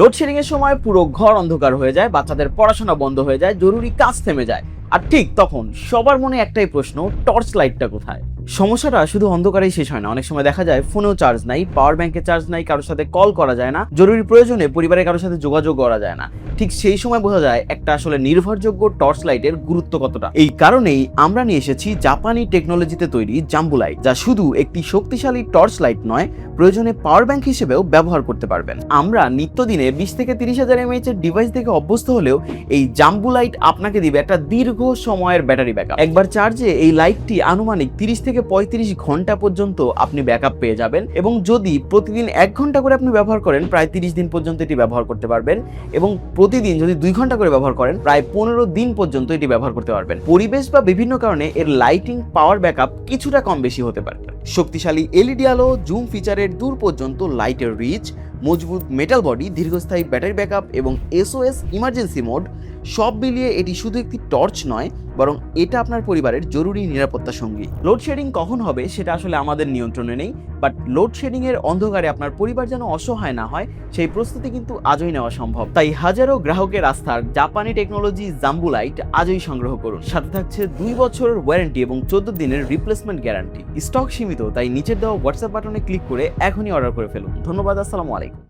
Load shedding এর সময় পুরো ঘর অন্ধকার হয়ে যায়, বাচ্চাদের পড়াশোনা বন্ধ হয়ে যায়, জরুরি কাজ থেমে যায়। আর ঠিক তখন সবার মনে একটাই প্রশ্ন, টর্চ লাইটটা কোথায়? সমস্যাটা শুধু অন্ধকারেই শেষ হয় না, অনেক সময় দেখা যায় ফোনেও চার্জ নাই, পাওয়ার ব্যাংকে চার্জ নাই, কারোর সাথে কল করা যায় না, জরুরি প্রয়োজনে পরিবারের কারোর সাথে যোগাযোগ করা যায় না। ঠিক সেই সময় বোঝা যায় একটা আসলে নির্ভরযোগ্য টর্চ লাইটের গুরুত্ব কতটা। এই কারণেই আমরা নিয়ে এসেছি জাপানি টেকনোলজিতে তৈরি জাম্বু লাইট, যা শুধু একটি শক্তিশালী টর্চ লাইট নয়, প্রয়োজনে পাওয়ার ব্যাংক হিসেবেও ব্যবহার করতে পারবেন। আমরা নিত্যদিনে 20 থেকে 30,000 mAh এর ডিভাইস থেকে অভ্যস্ত হলেও এই জাম্বু লাইট আপনাকে দিবে একটা দীর্ঘ সময়ের ব্যাটারি ব্যাকআপ। একবার চার্জে এই লাইটটি আনুমানিক 30 থেকে 35 ঘন্টা পর্যন্ত আপনি ব্যাকআপ পেয়ে যাবেন, এবং যদি প্রতিদিন 1 ঘন্টা করে আপনি ব্যবহার করেন, প্রায় 30 দিন পর্যন্ত এটি ব্যবহার করতে পারবেন, এবং প্রতিদিন যদি 2 ঘন্টা করে ব্যবহার করেন, প্রায় 15 দিন পর্যন্ত এটি ব্যবহার করতে পারবেন। পরিবেশ বা বিভিন্ন কারণে এর লাইটিং পাওয়ার ব্যাকআপ কিছুটা কম বেশি হতে পারে। শক্তিশালী এলইডি আলো, জুম ফিচারের দূর পর্যন্ত লাইটের রিচ, মজবুত মেটাল বডি, দীর্ঘস্থায়ী ব্যাটারি ব্যাকআপ এবং এসওএস ইমার্জেন্সি মোড, সব মিলিয়ে এটি শুধু একটি টর্চ নয়, বরং এটা আপনার পরিবারের জরুরি নিরাপত্তা সঙ্গী। লোডশেডিং কখন হবে সেটা আসলে আমাদের নিয়ন্ত্রণে নেই, বাট লোডশেডিং এর অন্ধকারে আপনার পরিবার যেন অসহায় না হয়, সেই প্রস্তুতি কিন্তু আজই নেওয়া সম্ভব। তাই হাজারো গ্রাহকের আস্থার জাপানি টেকনোলজি জাম্বু লাইট আজই সংগ্রহ করুন। সাথে থাকছে 2 বছরের ওয়ারেন্টি এবং 14 দিনের রিপ্লেসমেন্ট গ্যারান্টি। স্টক সীমিত, তাই নিচের দেওয়া হোয়াটসঅ্যাপ বাটনে ক্লিক করে এখনই অর্ডার করে ফেলুন। ধন্যবাদ, আসসালামু আলাইকুম।